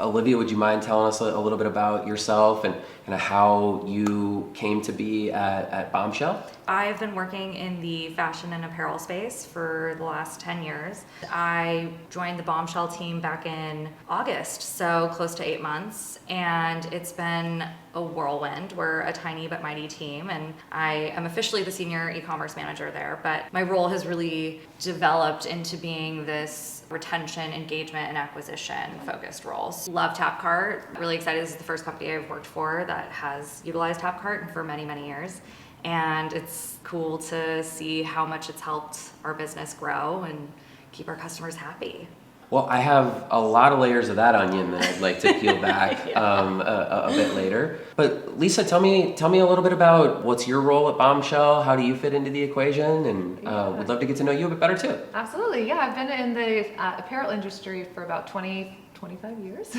Olivia, would you mind telling us a little bit about yourself and kind of how you came to be at Bombshell? I've been working in the fashion and apparel space for the last 10 years. I joined the Bombshell team back in August, so close to 8 months, and it's been a whirlwind. We're a tiny but mighty team, and I am officially the senior e-commerce manager there, but my role has really developed into being this retention, engagement, and acquisition focused roles. Love Tapcart. Really excited. This is the first company I've worked for that has utilized Tapcart for many, many years. And it's cool to see how much it's helped our business grow and keep our customers happy. Well, I have a lot of layers of that onion that I'd like to peel back a bit later. But Liisa, tell me a little bit about what's your role at Bombshell. How do you fit into the equation? And we'd love to get to know you a bit better too. Absolutely, yeah. I've been in the apparel industry for about 25 years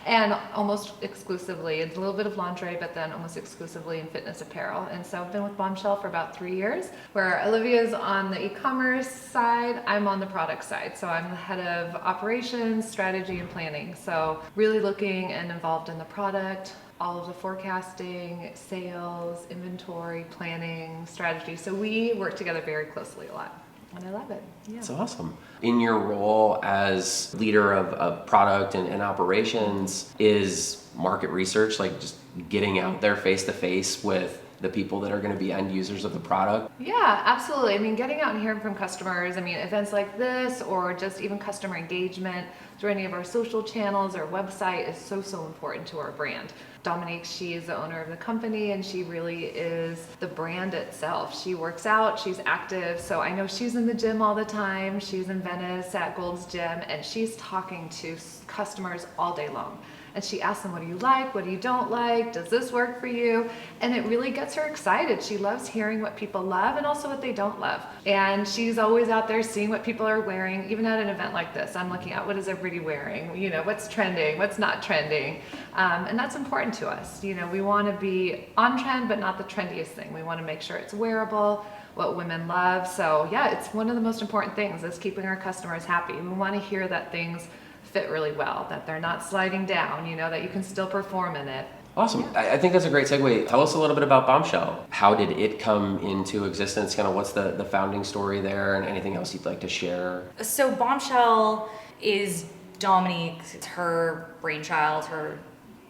and almost exclusively, it's a little bit of lingerie, but then almost exclusively in fitness apparel. And so I've been with Bombshell for about 3 years, where Olivia's on the e-commerce side, I'm on the product side. So I'm the head of operations, strategy, and planning. So really looking and involved in the product, all of the forecasting, sales, inventory, planning, strategy. So we work together very closely a lot. And I love it. Yeah. That's awesome. In your role as leader of product and operations, is market research, like just getting out there face to face with the people that are going to be end users of the product? Yeah, absolutely. I mean, getting out and hearing from customers, I mean, events like this or just even customer engagement through any of our social channels or website is so important to our brand. Dominique, she is the owner of the company and she really is the brand itself. She works out, she's active, so I know she's in the gym all the time. She's in Venice at Gold's Gym and she's talking to customers all day long. And she asks them, what do you like? What do you don't like? Does this work for you? And it really gets her excited. She loves hearing what people love and also what they don't love. And she's always out there seeing what people are wearing. Even at an event like this, I'm looking at what is everybody wearing? You know, what's trending, what's not trending. And that's important to us. You know, we want to be on trend, but not the trendiest thing. We want to make sure it's wearable, what women love. So yeah, it's one of the most important things is keeping our customers happy. We want to hear that things fit really well, that they're not sliding down, you know, that you can still perform in it. Awesome. Yeah. I think that's a great segue. Tell us a little bit about Bombshell. How did it come into existence? Kind of what's the founding story there and anything else you'd like to share? So Bombshell is Dominique. It's her brainchild, her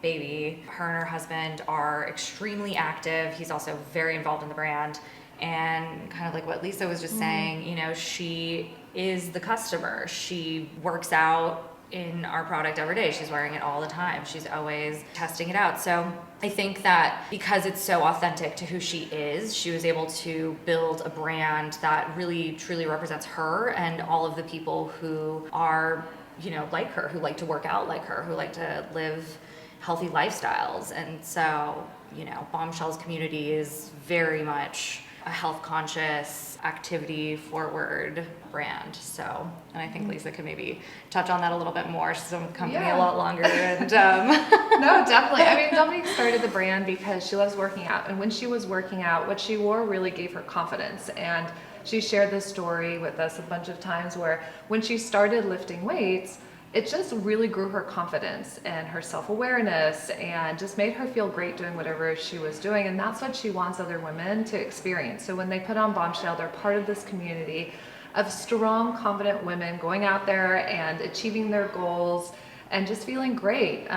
baby. Her and her husband are extremely active. He's also very involved in the brand. And kind of like what Liisa was just saying, you know, she is the customer. She works out in our product every day. She's wearing it all the time. She's always testing it out. So I think that because it's so authentic to who she is, she was able to build a brand that really truly represents her and all of the people who are, you know, like her, who like to work out like her, who like to live healthy lifestyles. And so, you know, Bombshell's community is very much a health conscious, activity forward brand. So, and I think Liisa could maybe touch on that a little bit more. She's been with the company a lot longer. And No, definitely. I mean, Dominique started the brand because she loves working out. And when she was working out, what she wore really gave her confidence. And she shared this story with us a bunch of times where when she started lifting weights, it just really grew her confidence and her self-awareness and just made her feel great doing whatever she was doing. And that's what she wants other women to experience. So when they put on Bombshell, they're part of this community of strong, confident women going out there and achieving their goals and just feeling great.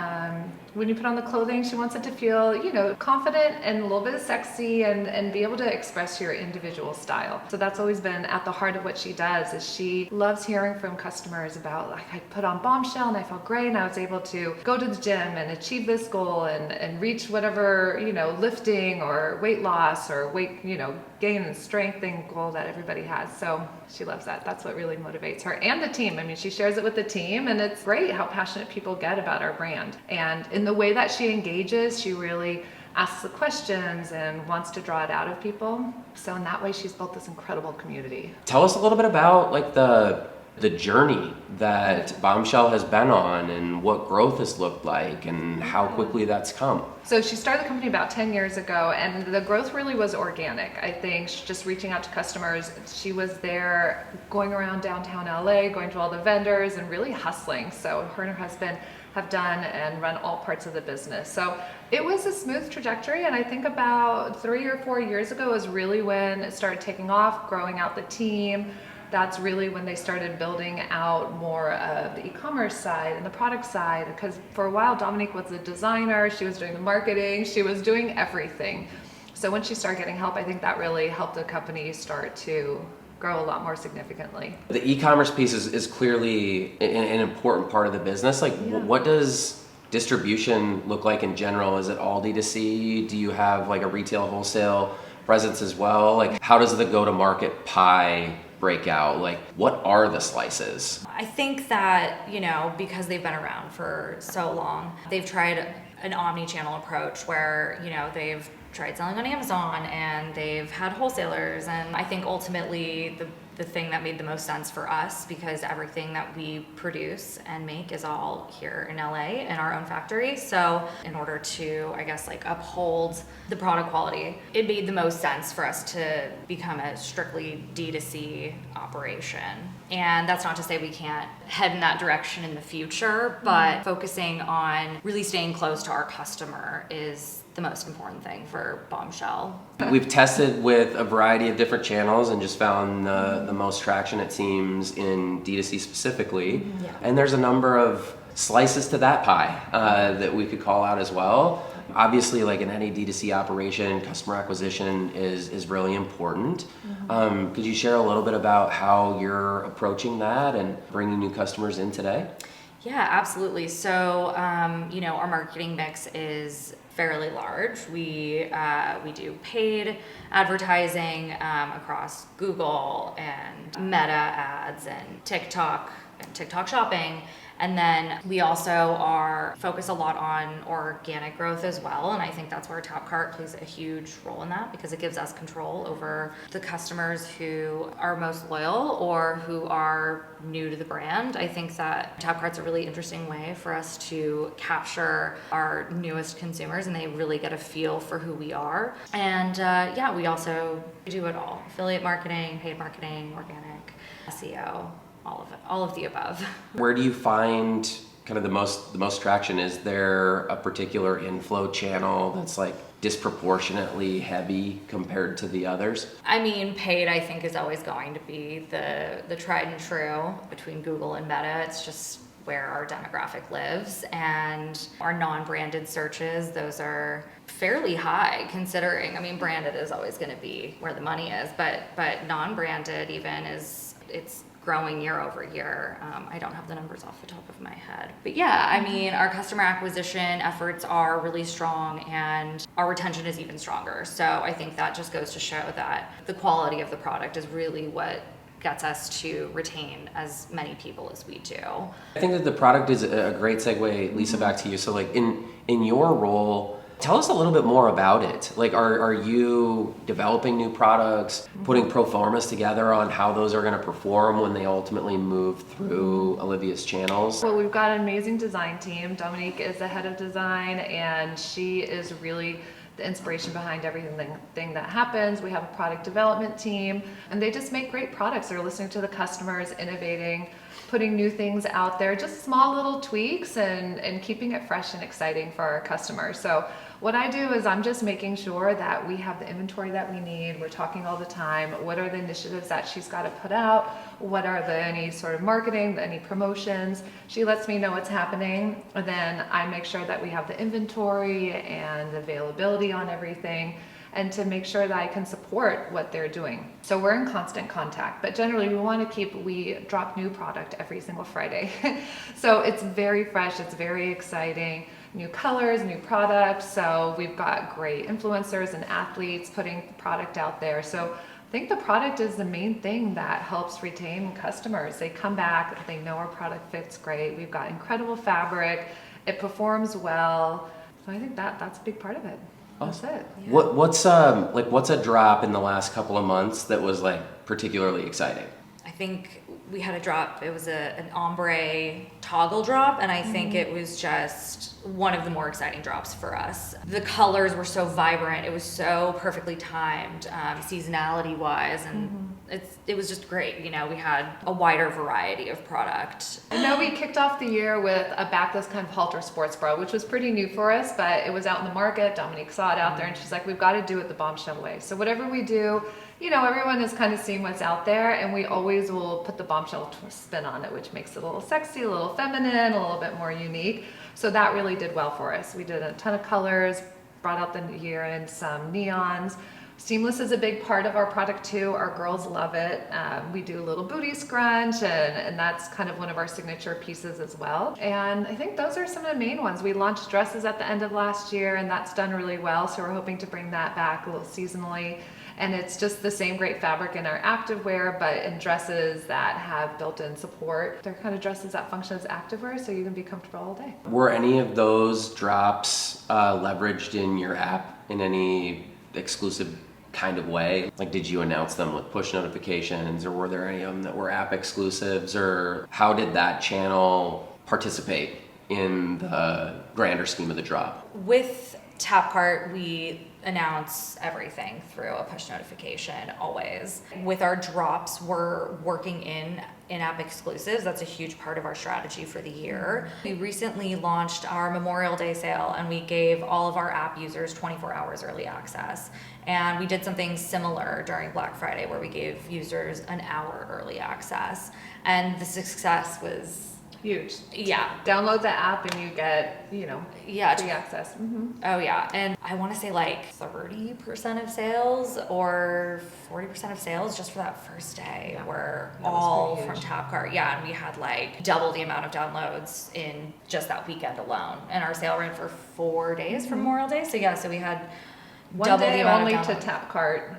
When you put on the clothing, she wants it to feel, you know, confident and a little bit sexy and be able to express your individual style. So that's always been at the heart of what she does, is she loves hearing from customers about, like, I put on Bombshell and I felt great and I was able to go to the gym and achieve this goal and reach whatever, you know, lifting or weight loss or weight, you know, gain and strengthening goal that everybody has. So she loves that. That's what really motivates her and the team. I mean, she shares it with the team and it's great how passionate people get about our brand. And in the way that she engages, she really asks the questions and wants to draw it out of people. So in that way, she's built this incredible community. Tell us a little bit about like the journey that Bombshell has been on and what growth has looked like and how quickly that's come. So she started the company about 10 years ago and the growth really was organic. I think just reaching out to customers. She was there going around downtown LA, going to all the vendors and really hustling. So her and her husband have done and run all parts of the business. So it was a smooth trajectory, and I think about 3 or 4 years ago is really when it started taking off, growing out the team. That's really when they started building out more of the e-commerce side and the product side, because for a while Dominique was the designer, she was doing the marketing, she was doing everything. So when she started getting help, I think that really helped the company start to grow a lot more significantly. The e-commerce piece is clearly an important part of the business. Like, what does distribution look like in general? Is it all D2C? Do you have like a retail wholesale presence as well? Like, how does the go-to-market pie break out? Like, what are the slices? I think that, because they've been around for so long, they've tried an omni-channel approach where, they've tried selling on Amazon and they've had wholesalers. And I think ultimately the thing that made the most sense for us, because everything that we produce and make is all here in LA in our own factory. So in order to, uphold the product quality, it made the most sense for us to become a strictly D2C operation. And that's not to say we can't head in that direction in the future, but focusing on really staying close to our customer is the most important thing for Bombshell. We've tested with a variety of different channels and just found the most traction, it seems, in D2C specifically. Yeah. And there's a number of slices to that pie that we could call out as well. Obviously, like in any D2C operation, customer acquisition is really important. Could you share a little bit about how you're approaching that and bringing new customers in today? Yeah, absolutely. So, our marketing mix is fairly large. We do paid advertising across Google and Meta ads and TikTok shopping. And then we also are focused a lot on organic growth as well. And I think that's where TapCart plays a huge role in that, because it gives us control over the customers who are most loyal or who are new to the brand. I think that TapCart's a really interesting way for us to capture our newest consumers, and they really get a feel for who we are. And we also do it all: affiliate marketing, paid marketing, organic, SEO. All of it, all of the above. Where do you find kind of the most traction? Is there a particular inflow channel that's like disproportionately heavy compared to the others? I mean, paid, I think, is always going to be the tried and true between Google and Meta. It's just where our demographic lives, and our non-branded searches, those are fairly high considering, branded is always going to be where the money is, but non-branded even it's growing year over year. I don't have the numbers off the top of my head. But our customer acquisition efforts are really strong, and our retention is even stronger. So I think that just goes to show that the quality of the product is really what gets us to retain as many people as we do. I think that the product is a great segue, Liisa, back to you. So like in your role, tell us a little bit more about it. Like, are you developing new products, putting pro formas together on how those are going to perform when they ultimately move through Olivia's channels? Well, we've got an amazing design team. Dominique is the head of design, and she is really the inspiration behind everything that happens. We have a product development team, and they just make great products. They're listening to the customers, innovating, putting new things out there, just small little tweaks and keeping it fresh and exciting for our customers. So what I do is I'm just making sure that we have the inventory that we need. We're talking all the time. What are the initiatives that she's got to put out? What are any sort of marketing, any promotions? She lets me know what's happening, and then I make sure that we have the inventory and availability on everything, and to make sure that I can support what they're doing. So we're in constant contact, but generally we drop new product every single Friday. So it's very fresh, it's very exciting, new colors, new products. So we've got great influencers and athletes putting the product out there. So I think the product is the main thing that helps retain customers. They come back, they know our product fits great. We've got incredible fabric, it performs well. So I think that's a big part of it. That's it. Yeah. What's a drop in the last couple of months that was like particularly exciting? I think we had a drop. It was an ombre toggle drop, and I think it was just one of the more exciting drops for us. The colors were so vibrant. It was so perfectly timed, seasonality wise, and it was just great. You know, we had a wider variety of product. I know we kicked off the year with a backless kind of halter sports bra, which was pretty new for us, but it was out in the market. Dominique saw it out there and she's like, we've got to do it the Bombshell way. So whatever we do, you know, everyone is kind of seeing what's out there, and we always will put the Bombshell spin on it, which makes it a little sexy, a little feminine, a little bit more unique. So that really did well for us. We did a ton of colors, brought out the year in some neons. Seamless is a big part of our product too. Our girls love it. We do a little booty scrunch, and that's kind of one of our signature pieces as well. And I think those are some of the main ones. We launched dresses at the end of last year, and that's done really well. So we're hoping to bring that back a little seasonally. And it's just the same great fabric in our activewear, but in dresses that have built-in support. They're kind of dresses that function as activewear, so you can be comfortable all day. Were any of those drops leveraged in your app in any exclusive kind of way? Like, did you announce them with push notifications, or were there any of them that were app exclusives, or how did that channel participate in the grander scheme of the drop? With TapCart, we announce everything through a push notification always. With our drops, we're working in-app exclusives. That's a huge part of our strategy for the year. We recently launched our Memorial Day sale, and we gave all of our app users 24 hours early access. And we did something similar during Black Friday, where we gave users an hour early access. And the success was huge. Yeah. Download the app and you get, you know, yeah, free access. Mm-hmm. Oh yeah, and I want to say like 30% of sales or 40% of sales just for that first day were all from TapCart. Yeah, and we had like double the amount of downloads in just that weekend alone. And our sale ran for 4 days from Memorial Day. So yeah, so we had one double day the amount only of to downloads. TapCart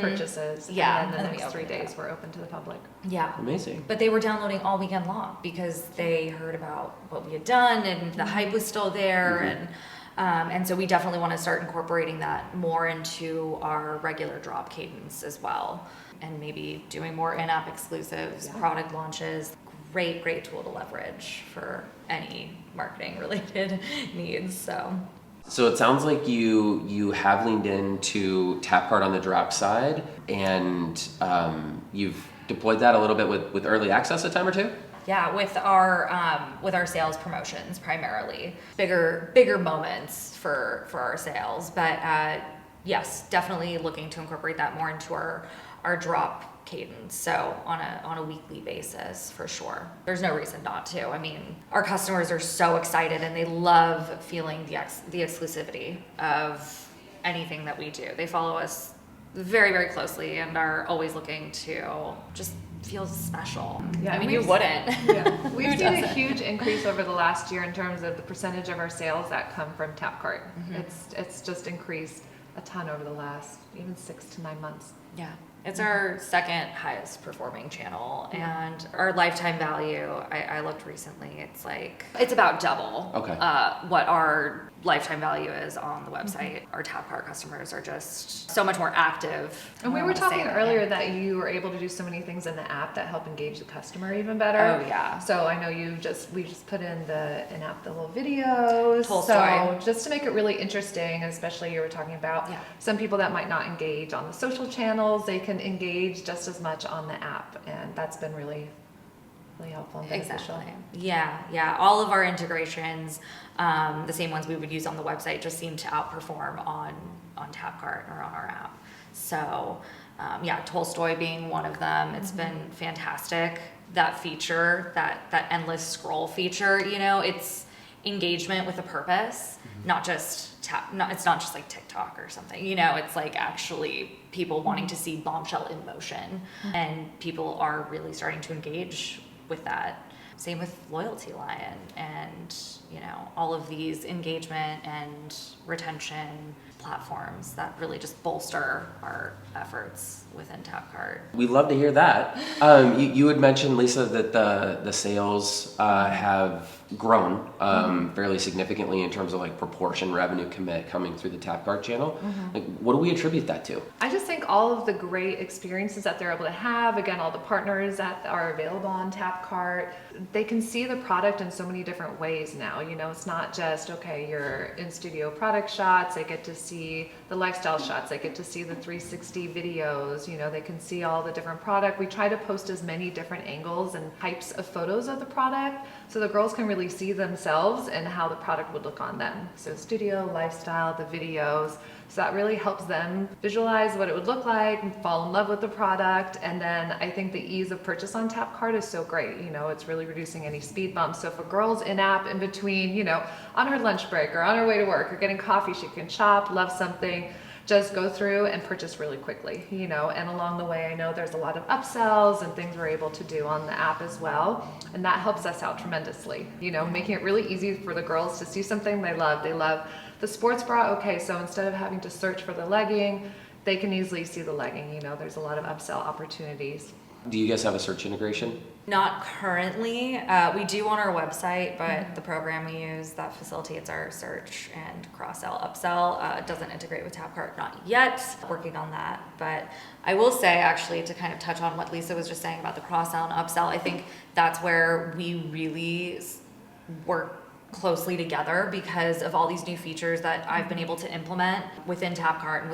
purchases. Yeah, and then the and then next we 3 opened it days up. were open to the public. Yeah. Amazing. But they were downloading all weekend long because they heard about what we had done, and the hype was still there. And so we definitely want to start incorporating that more into our regular drop cadence as well. And maybe doing more in-app exclusives, product launches. Great tool to leverage for any marketing related needs. So it sounds like you have leaned into TapCart on the drop side, and you've deployed that a little bit with early access a time or two? Yeah, with our sales promotions primarily, bigger moments for our sales. But yes, definitely looking to incorporate that more into our drop cadence. So on a weekly basis for sure. There's no reason not to. I mean, our customers are so excited and they love feeling the exclusivity of anything that we do. They follow us very closely and are always looking to just feel special. Yeah, I mean, you wouldn't. Yeah. We've Who seen a doesn't? huge increase over the last year in terms of the percentage of our sales that come from TapCart. It's just increased a ton over the last even 6 to 9 months. Yeah. It's our second highest performing channel, and our lifetime value, I looked recently, it's about double what our lifetime value is on the website. Our TapCart customers are just so much more active. And we were talking earlier that you were able to do so many things in the app that help engage the customer even better. Oh yeah. So I know we just put in in-app the little videos. Tolstoy. So just to make it really interesting, especially you were talking about some people that might not engage on the social channels, they can engage just as much on the app, and that's been really helpful and beneficial. Exactly. Yeah. All of our integrations, the same ones we would use on the website, just seem to outperform on TapCart or on our app. So, Tolstoy being one of them, it's been fantastic. That feature, that endless scroll feature, it's engagement with a purpose, not just it's not just like TikTok or something, it's like actually people wanting to see Bombshell in motion, and people are really starting to engage with that. Same with Loyalty Lion and, all of these engagement and retention platforms that really just bolster our efforts within TapCart. We love to hear that. You had mentioned, Liisa, that the sales have grown fairly significantly in terms of like proportion revenue commit coming through the TapCart channel. Like, what do we attribute that to? I just think all of the great experiences that they're able to have, again, all the partners that are available on TapCart, they can see the product in so many different ways now. it's not just, okay, your in-studio product shots, they get to see the lifestyle shots, they get to see the 360 videos, they can see all the different product. We try to post as many different angles and types of photos of the product so the girls can really see themselves and how the product would look on them. So studio, lifestyle, the videos. So that really helps them visualize what it would look like and fall in love with the product. And then I think the ease of purchase on TapCard is so great. It's really reducing any speed bumps. So if a girl's in-app in between, on her lunch break or on her way to work or getting coffee, she can shop, love something, just go through and purchase really quickly, and along the way, I know there's a lot of upsells and things we're able to do on the app as well. And that helps us out tremendously, making it really easy for the girls to see something they love. They love the sports bra. Okay, so instead of having to search for the legging, they can easily see the legging. There's a lot of upsell opportunities. Do you guys have a search integration? Not currently. We do on our website, but the program we use that facilitates our search and cross-sell, upsell doesn't integrate with TapCart, not yet. Working on that. But I will say, actually, to kind of touch on what Liisa was just saying about the cross-sell and upsell, I think that's where we really work closely together because of all these new features that I've been able to implement within TapCart and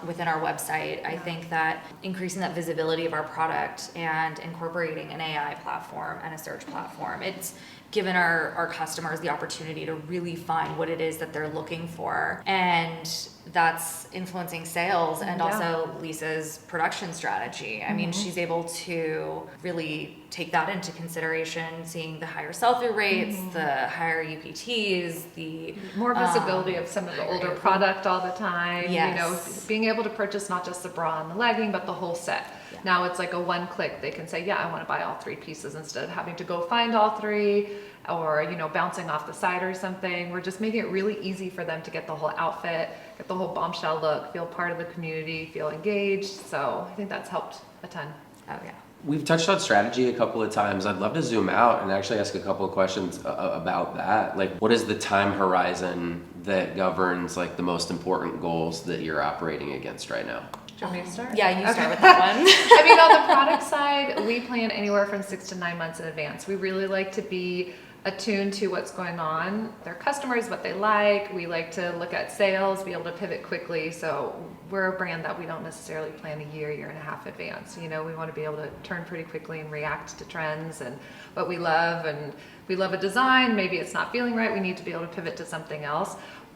within our website. I think that increasing that visibility of our product and incorporating an AI platform and a search platform, it's given our customers the opportunity to really find what it is that they're looking for. And that's influencing sales and also Lisa's production strategy. I mean, she's able to really take that into consideration, seeing the higher sell-through rates, the higher UPTs, the more visibility of some of the older product all the time. Yes. Being able to purchase not just the bra and the legging, but the whole set. Yeah. Now it's like a one click. They can say, yeah, I want to buy all three pieces instead of having to go find all three or, bouncing off the side or something. We're just making it really easy for them to get the whole outfit, get the whole bombshell look, feel part of the community, feel engaged. So I think that's helped a ton. Oh, yeah. We've touched on strategy a couple of times. I'd love to zoom out and actually ask a couple of questions about that. Like, what is the time horizon that governs like the most important goals that you're operating against right now? Do you want me to start? Yeah, you start with that one. I mean, on the product side, we plan anywhere from 6 to 9 months in advance. We really like to be attuned to what's going on, their customers, what they like. We like to look at sales, be able to pivot quickly. So we're a brand that we don't necessarily plan a year and a half advance. We want to be able to turn pretty quickly and react to trends and what we love. And we love a design, maybe it's not feeling right, we need to be able to pivot to something else.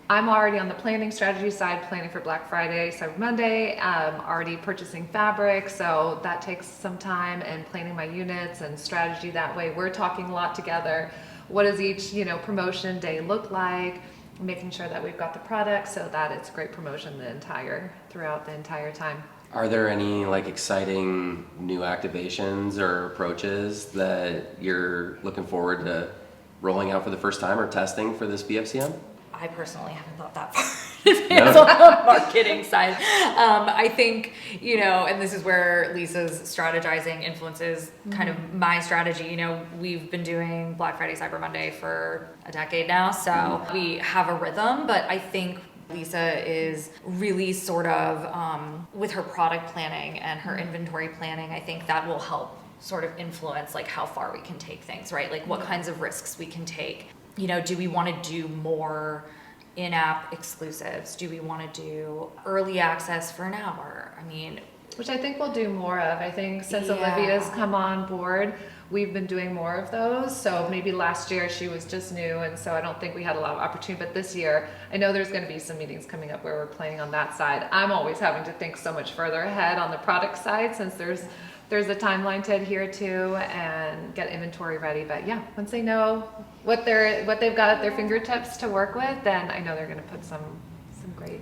I'm already on the planning strategy side, planning for Black Friday, Cyber Monday, already purchasing fabric, so that takes some time, and planning my units and strategy that way. We're talking a lot together. What does each promotion day look like? Making sure that we've got the product so that it's great promotion throughout the entire time. Are there any like exciting new activations or approaches that you're looking forward to rolling out for the first time or testing for this BFCM? I personally haven't thought that far on the marketing side. I think, and this is where Lisa's strategizing influences kind of my strategy. We've been doing Black Friday, Cyber Monday for a decade now, so we have a rhythm, but I think Liisa is really sort of, with her product planning and her inventory planning, I think that will help sort of influence like how far we can take things, right? Like what kinds of risks we can take. Do we want to do more in-app exclusives? Do we want to do early access for an hour? I mean, which I think we'll do more of. I think since Olivia's come on board, we've been doing more of those. So maybe last year she was just new, and so I don't think we had a lot of opportunity. But this year, I know there's going to be some meetings coming up where we're planning on that side. I'm always having to think so much further ahead on the product side since there's a timeline to adhere to and get inventory ready. But yeah, once they know what they've got at their fingertips to work with, then I know they're going to put some great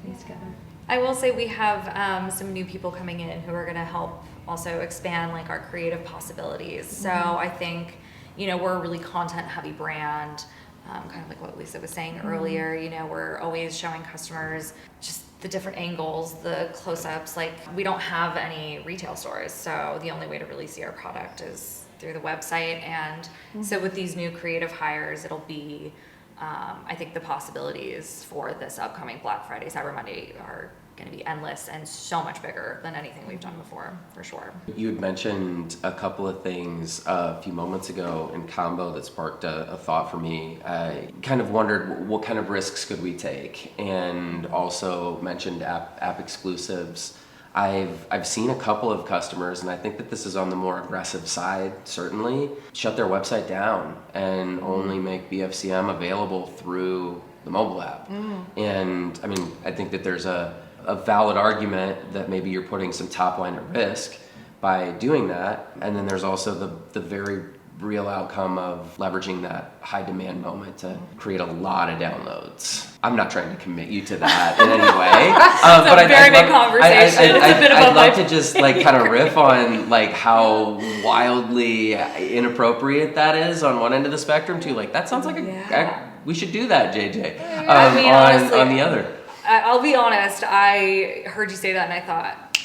things together. I will say we have some new people coming in who are going to help also expand like our creative possibilities. So I think, we're a really content heavy brand, kind of like what Liisa was saying earlier. We're always showing customers just the different angles, the close-ups. Like, we don't have any retail stores, so the only way to really see our product is through the website. And so with these new creative hires, it'll be, I think the possibilities for this upcoming Black Friday, Cyber Monday are going to be endless and so much bigger than anything we've done before, for sure. You had mentioned a couple of things a few moments ago in combo that sparked a thought for me. I kind of wondered what kind of risks could we take, and also mentioned app exclusives. I've seen a couple of customers, and I think that this is on the more aggressive side, certainly, shut their website down and only make BFCM available through the mobile app. And I mean, I think that there's a valid argument that maybe you're putting some top line at risk by doing that. And then there's also the very real outcome of leveraging that high demand moment to create a lot of downloads. I'm not trying to commit you to that in any way. It's a very big conversation. It's a bit of I'd a love to just like kind of riff on like how wildly inappropriate that is on one end of the spectrum too. Like that sounds like we should do that, JJ. I mean, honestly, on the other. I'll be honest, I heard you say that and I thought,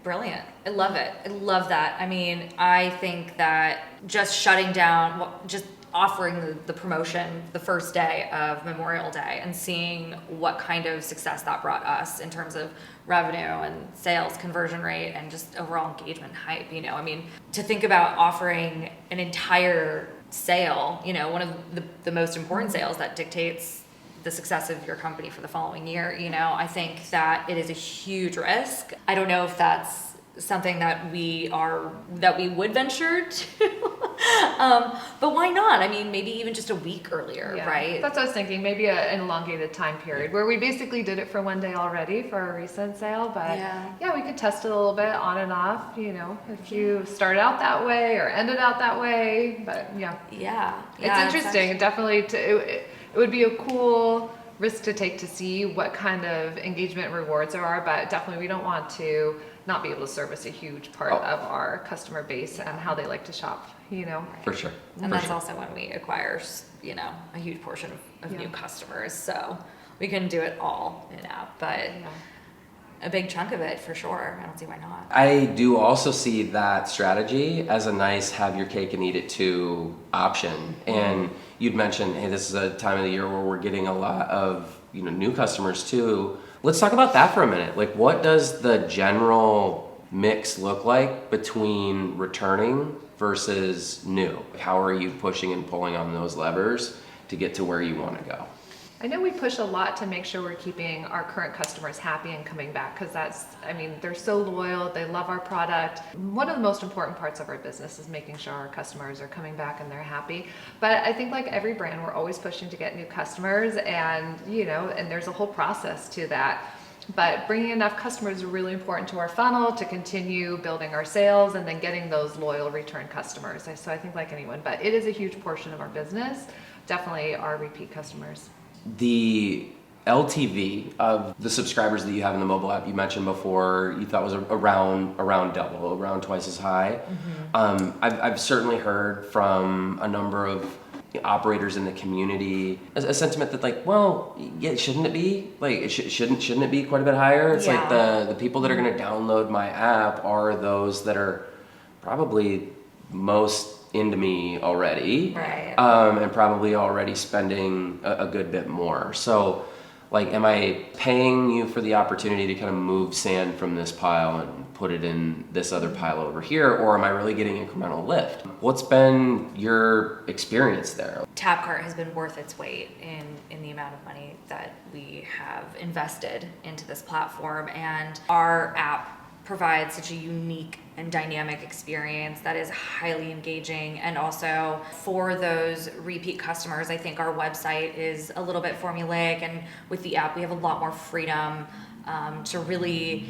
brilliant. I love it. I love that. I mean, I think that just shutting down, just offering the promotion the first day of Memorial Day and seeing what kind of success that brought us in terms of revenue and sales conversion rate and just overall engagement hype, you know, I mean, to think about offering an entire sale, you know, one of the most important sales that dictates the success of your company for the following year, you know, I think that it is a huge risk. I don't know if that's something that we would venture to, but why not? I mean, maybe even just a week earlier, right? That's what I was thinking. Maybe an elongated time period where we basically did it for one day already for a recent sale, but we could test it a little bit on and off, you know, if you started out that way or ended out that way, but it's interesting. It would be a cool risk to take to see what kind of engagement rewards there are, but definitely we don't want to not be able to service a huge part of our customer base and how they like to shop, you know. For sure. And that's also when we acquire, you know, a huge portion of new customers. So we can do it all in app, but a big chunk of it for sure. I don't see why not. I do also see that strategy as a nice have your cake and eat it too option. And you'd mentioned, hey, this is a time of the year where we're getting a lot of, you know, new customers too. Let's talk about that for a minute. Like, what does the general mix look like between returning versus new? How are you pushing and pulling on those levers to get to where you want to go? I know we push a lot to make sure we're keeping our current customers happy and coming back because they're so loyal, they love our product. One of the most important parts of our business is making sure our customers are coming back and they're happy. But I think like every brand, we're always pushing to get new customers and, you know, and there's a whole process to that. But bringing enough customers is really important to our funnel to continue building our sales and then getting those loyal return customers. So I think like anyone, but it is a huge portion of our business, definitely our repeat customers. The LTV of the subscribers that you have in the mobile app, you mentioned before, you thought was around double, around twice as high. I've certainly heard from a number of operators in the community a sentiment that like, well, yeah, shouldn't it be like shouldn't it be quite a bit higher? It's like the people that are going to download my app are those that are probably most into me already, right? And probably already spending a good bit more. So like, am I paying you for the opportunity to kind of move sand from this pile and put it in this other pile over here, or am I really getting incremental lift? What's been your experience there? Tapcart has been worth its weight in the amount of money that we have invested into this platform, and our app provides such a unique and dynamic experience that is highly engaging. And also for those repeat customers, I think our website is a little bit formulaic, and with the app we have a lot more freedom to really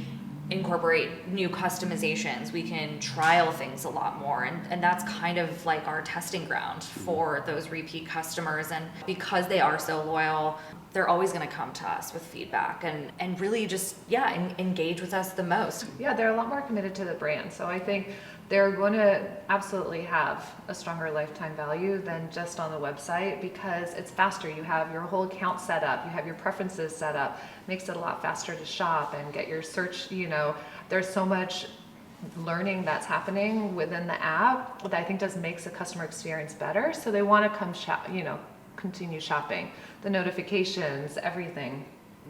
incorporate new customizations. We can trial things a lot more, and that's kind of like our testing ground for those repeat customers. And because they are so loyal, they're always going to come to us with feedback and really just engage with us the most. They're a lot more committed to the brand, so I think they're going to absolutely have a stronger lifetime value than just on the website because it's faster. You have your whole account set up, you have your preferences set up, makes it a lot faster to shop and get your search. You know, there's so much learning that's happening within the app that I think just makes the customer experience better, so they want to come shop, you know, continue shopping. The notifications, everything.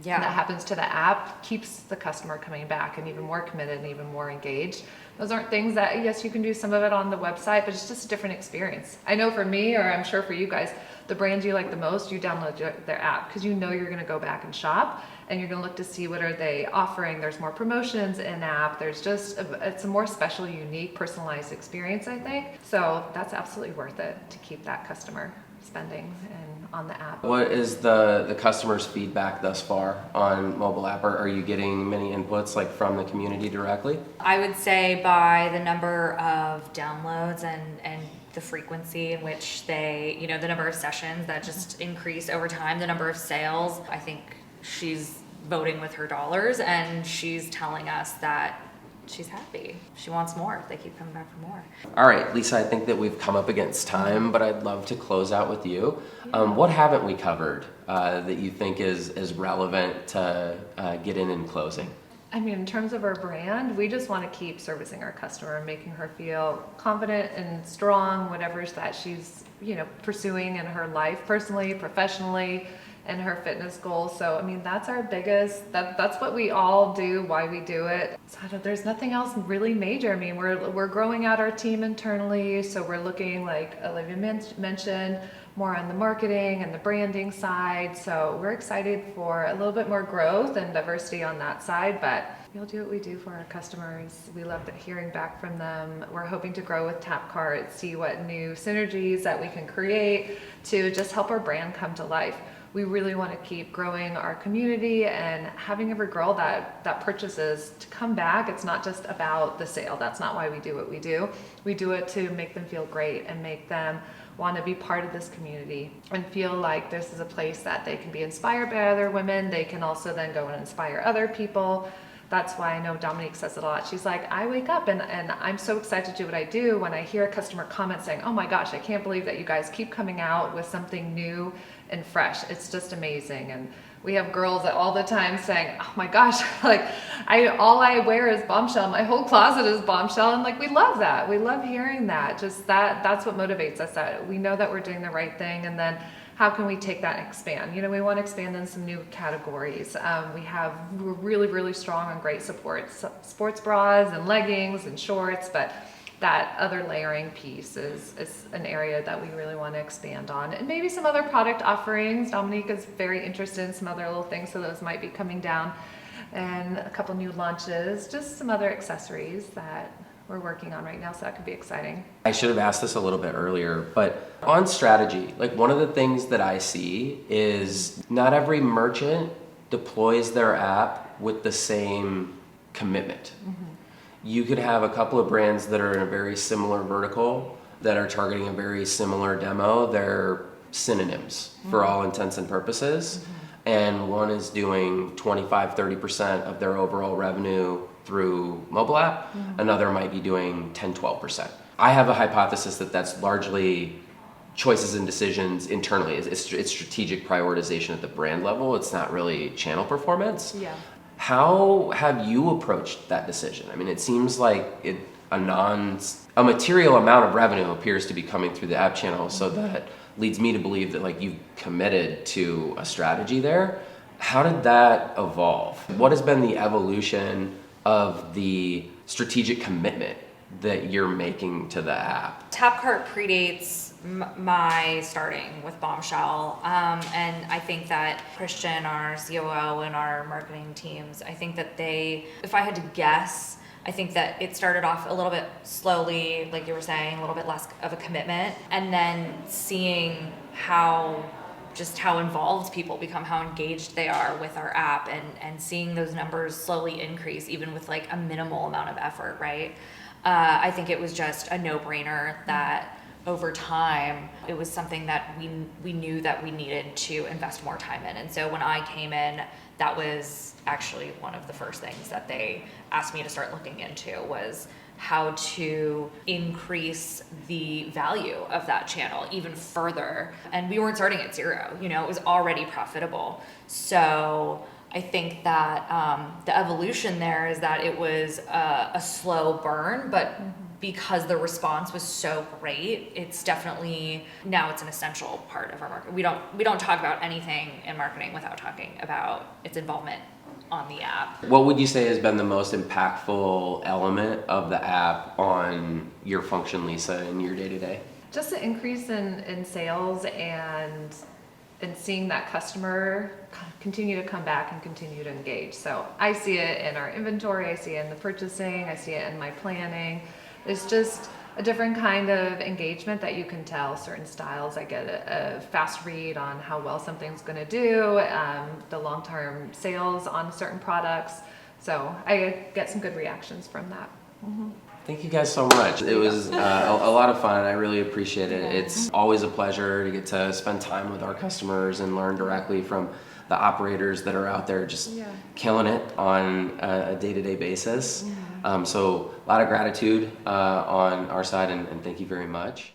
Yeah. that happens to the app keeps the customer coming back and even more committed and even more engaged. Those aren't things that, yes, you can do some of it on the website, but it's just a different experience. I know for me, or I'm sure for you guys, the brands you like the most, you download their app because you know you're going to go back and shop and you're going to look to see what are they offering. There's more promotions in app. There's just, it's a more special, unique, personalized experience, I think. So that's absolutely worth it to keep that customer spending and on the app. What is the customer's feedback thus far on mobile app? Are you getting many inputs like from the community directly? I would say by the number of downloads and the frequency in which they, you know, the number of sessions that just increase over time, the number of sales, I think she's voting with her dollars and she's telling us that she's happy. She wants more. They keep coming back for more. All right, Liisa, I think that we've come up against time, but I'd love to close out with you. What haven't we covered that you think is relevant to get in closing? I mean, in terms of our brand, we just want to keep servicing our customer and making her feel confident and strong, whatever it is that she's, you know, pursuing in her life, personally, professionally, and her fitness goals. So, I mean, that's our biggest, that's what we all do, why we do it. So there's nothing else really major. I mean, we're growing out our team internally. So we're looking, like Olivia mentioned, more on the marketing and the branding side. So we're excited for a little bit more growth and diversity on that side, but we'll do what we do for our customers. We love hearing back from them. We're hoping to grow with TapCart, see what new synergies that we can create to just help our brand come to life. We really want to keep growing our community and having every girl that purchases to come back. It's not just about the sale. That's not why we do what we do. We do it to make them feel great and make them want to be part of this community and feel like this is a place that they can be inspired by other women. They can also then go and inspire other people. That's why I know Dominique says it a lot. She's like, I wake up and I'm so excited to do what I do when I hear a customer comment saying, oh my gosh, I can't believe that you guys keep coming out with something new and fresh. It's just amazing. And we have girls that all the time saying, oh my gosh, like all I wear is Bombshell. My whole closet is Bombshell. And like, we love that. We love hearing that. Just that's what motivates us, that we know that we're doing the right thing. And then how can we take that and expand? You know, we want to expand in some new categories. We're really, really strong on great support, sports bras and leggings and shorts, but that other layering piece is an area that we really want to expand on. And maybe some other product offerings. Dominique is very interested in some other little things, so those might be coming down. And a couple new launches, just some other accessories that we're working on right now, so that could be exciting. I should have asked this a little bit earlier, but on strategy, like one of the things that I see is not every merchant deploys their app with the same commitment. Mm-hmm. You could have a couple of brands that are in a very similar vertical that are targeting a very similar demo. They're synonyms for all intents and purposes. Mm-hmm. And one is doing 25-30% of their overall revenue through mobile app. Mm-hmm. Another might be doing 10-12%. I have a hypothesis that that's largely choices and decisions internally. It's strategic prioritization at the brand level. It's not really channel performance. Yeah. How have you approached that decision? I mean, it seems like a material amount of revenue appears to be coming through the app channel, so that leads me to believe that like you've committed to a strategy there. How did that evolve? What has been the evolution of the strategic commitment that you're making to the app? TapCart predates my starting with Bombshell, and I think that Christian, our COO, and our marketing teams, I think that if I had to guess, I think that it started off a little bit slowly, like you were saying, a little bit less of a commitment, and then seeing how involved people become, how engaged they are with our app, and seeing those numbers slowly increase even with like a minimal amount of effort, right? I think it was just a no-brainer that over time, it was something that we knew that we needed to invest more time in. And so when I came in, that was actually one of the first things that they asked me to start looking into, was how to increase the value of that channel even further. And we weren't starting at zero, you know, it was already profitable. So I think that the evolution there is that it was a slow burn, but because the response was so great, it's definitely now it's an essential part of our market. We don't talk about anything in marketing without talking about its involvement on the app. What would you say has been the most impactful element of the app on your function, Liisa, in your day-to-day? Just an increase in sales and seeing that customer continue to come back and continue to engage. So I see it in our inventory, I see it in the purchasing, I see it in my planning. It's just a different kind of engagement that you can tell certain styles. I get a fast read on how well something's going to do, the long-term sales on certain products. So I get some good reactions from that. Thank you guys so much. It was a lot of fun. I really appreciate it. It's always a pleasure to get to spend time with our customers and learn directly from the operators that are out there just killing it on a day-to-day basis. So a lot of gratitude on our side, and thank you very much.